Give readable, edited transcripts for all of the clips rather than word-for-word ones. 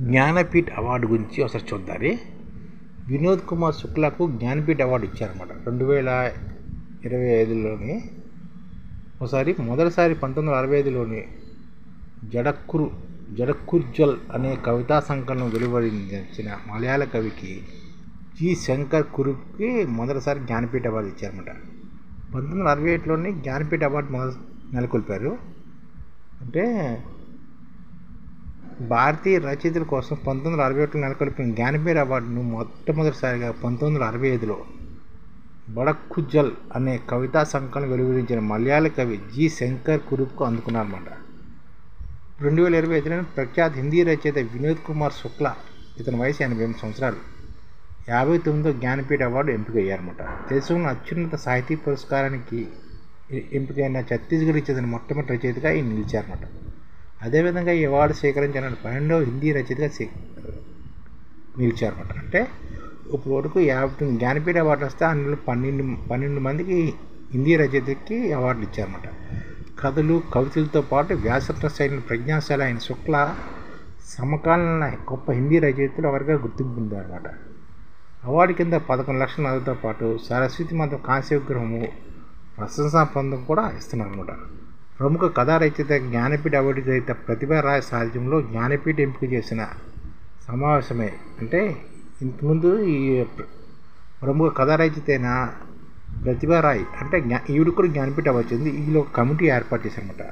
Jnanpith award గురించి ఒకసారి చూద్దాం. వినోద్ కుమార్ శుక్లాకు జ్ఞానపీఠ్ అవార్డు ఇచ్చారన్నమాట 2025లోని. మొదటిసారి 1965లోని జడక్కుర్జల్ అనే కవితా సంకలనం వెలువరించిన మలయాళ కవికి జి శంకర్ కురుప్కి మొదటిసారి జ్ఞానపీఠ్ అవార్డు ఇచ్చారన్నమాట. 1968లోని జ్ఞానపీఠ్ అవార్డు నెలకొల్పారు. అంటే భారతీయ రచయితల కోసం 1961లో నెలకొల్పిన జ్ఞానపీఠ్ అవార్డును మొట్టమొదటిసారిగా 1965లో బడక్కుజల్ అనే కవితా సంకలనం వెలువరించిన మలయాళ కవి జి శంకర్ కురుప్కు అందుకున్నారన్నమాట. 2025లో ప్రఖ్యాత హిందీ రచయిత వినోద్ కుమార్ శుక్లా, ఇతని వయసు 88 సంవత్సరాలు, 59వ జ్ఞానపీఠ్ అవార్డు ఎంపికయ్యారన్నమాట. దేశంలో అత్యున్నత సాహితీ పురస్కారానికి ఎంపికైన ఛత్తీస్గఢ్ చెందిన మొట్టమొదటి రచయితగా ఈయన నిలిచారన్నమాట. అదేవిధంగా ఈ అవార్డు స్వీకరించిన 12వ హిందీ రచయితగా నిలిచారన్నమాట. అంటే ఇప్పుడు వరకు 59 జ్ఞానపీఠ అవార్డు వస్తే అందులో 12 మందికి హిందీ రచయితకి అవార్డులు ఇచ్చారన్నమాట. కథలు, కవితలతో పాటు వ్యాసరచన శైలిని ప్రజ్ఞాశాలి అయిన శుక్లా సమకాలీన గొప్ప హిందీ రచయితలు ఎవరిగా గుర్తింపు పొందారన్నమాట. అవార్డు కింద 11 లక్షల నగదుతో పాటు సరస్వతి మాత కాంస్య విగ్రహము, ప్రశంసా పొందం కూడా ఇస్తున్నారన్నమాట. ప్రముఖ కథా రచయిత జ్ఞానపీఠ అవార్డు గ్రహీత ప్రతిభా రాయ్ సారథ్యంలో జ్ఞానపీఠ ఎంపిక చేసిన సమావేశమే. అంటే ఇంతకుముందు ఈ ప్రముఖ కథా రచయిత అయిన ప్రతిభా రాయ్ అంటే ఈవిడ కూడా జ్ఞానపీఠ అవార్డు వచ్చింది. వీళ్ళు ఒక కమిటీ ఏర్పాటు చేశారన్నమాట.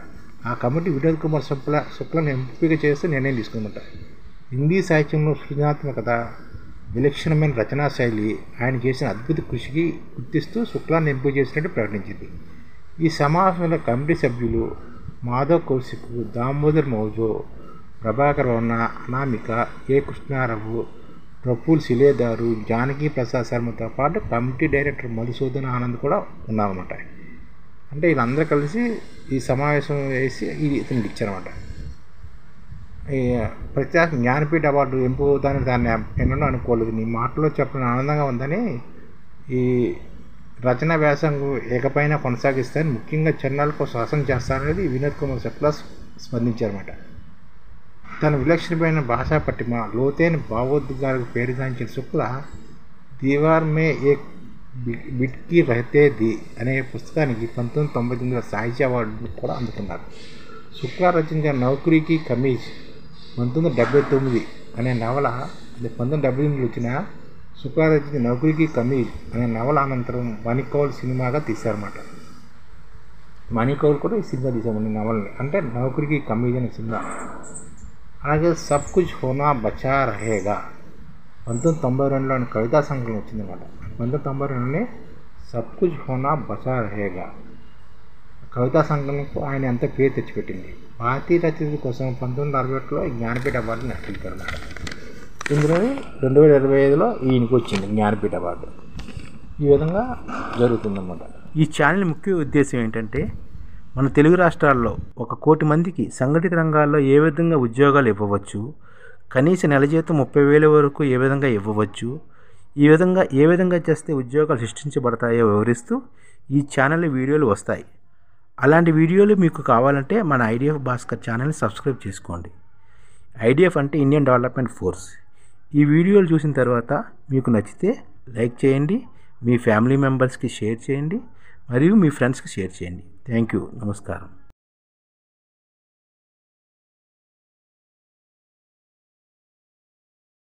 ఆ కమిటీ వినోద్ కుమార్ శుక్లను ఎంపిక చేసి నిర్ణయం తీసుకుందన్నమాట. హిందీ సాహిత్యంలో సృజనాత్మకత, విలక్షణమైన రచనా శైలి, ఆయన చేసిన అద్భుత కృషికి గుర్తిస్తూ శుక్లాన్ని ఎంపిక చేసినట్టు ప్రకటించింది. ఈ సమావేశంలో కమిటీ సభ్యులు మాధవ్ కౌశిక్, దామోదర్ మౌజో, ప్రభాకర్ వర్మ, అనామిక, ఏ కృష్ణారావు, ప్రఫుల్ శిలేదారు, జానకి ప్రసాద్ శర్మతో పాటు కమిటీ డైరెక్టర్ మధుసూదన్ ఆనంద్ కూడా ఉన్నారన్నమాట. అంటే వీళ్ళందరూ కలిసి ఈ సమావేశం వేసి ఇతనికి ఇచ్చారన్నమాట. ఈ ప్రత్యేక జ్ఞానపీఠ అవార్డు ఎంపుతానని దాన్ని ఎన్నడూ అనుకోలేదు. నీ మాటలో చెప్పడం ఆనందంగా ఉందని ఈ రచనా వ్యాసంగం ఏకపైన కొనసాగిస్తారని, ముఖ్యంగా చిన్నాలకు శాసన చేస్తారనేది వినోద్ కుమార్ శుక్లా స్పందించారన్నమాట. తన విలక్షణమైన భాషా పట్టిమ, లోతైన భావోద్వేగాలకు పేరుగాంచిన శుక్లా దీవార్ మే ఏక్ బిట్కి రహతే ది అనే పుస్తకానికి 1999లో సాహిత్య అవార్డును కూడా అందుకున్నారు. శుక్లా రచించిన నౌకరీకి కమీజ్ 1979 అనే నవల, 1978లో వచ్చిన శుక్లా రచించిన నౌకరీకి కమీజ్ అనే నవల అనంతరం మణికౌల్ సినిమాగా తీశారన్నమాట. మణికౌల్ కూడా ఈ సినిమా తీసామండి నవలని, అంటే నౌకరీకి కమీజ్ అనే సినిమా. అలాగే సబ్ కుచ్ హోనా బచా రహేగా 1992లోని కవితా సంకలనం వచ్చిందన్నమాట. 1992లోనే సబ్ కుచ్ హోనా బచా రహేగా కవితా సంకలనంకు ఆయన ఎంత పేరు తెచ్చిపెట్టింది. భారతీయ రచయితల కోసం 1961లో జ్ఞానపీఠ అవార్డు నెలకొల్పారన్నమాట. ఇందులో 2025లో ఈయనకి వచ్చింది జ్ఞానపీఠ అవార్డు. ఈ విధంగా జరుగుతుందన్నమాట. ఈ ఛానల్ ముఖ్య ఉద్దేశం ఏంటంటే, మన తెలుగు రాష్ట్రాల్లో 1 కోటి మందికి సంఘటిత రంగాల్లో ఏ విధంగా ఉద్యోగాలు ఇవ్వవచ్చు, కనీస నెల జీతం 30,000 వరకు ఏ విధంగా ఇవ్వవచ్చు, ఏ విధంగా చేస్తే ఉద్యోగాలు సృష్టించబడతాయో వివరిస్తూ ఈ ఛానల్లో వీడియోలు వస్తాయి. అలాంటి వీడియోలు మీకు కావాలంటే మన ఐడిఎఫ్ భాస్కర్ ఛానల్ని సబ్స్క్రైబ్ చేసుకోండి. ఐడిఎఫ్ అంటే ఇండియన్ డెవలప్మెంట్ ఫోర్స్. ఈ వీడియోలు చూసిన తర్వాత మీకు నచ్చితే లైక్ చేయండి, మీ ఫ్యామిలీ మెంబర్స్కి షేర్ చేయండి, మరియు మీ ఫ్రెండ్స్కి షేర్ చేయండి. Thank you. నమస్కారం.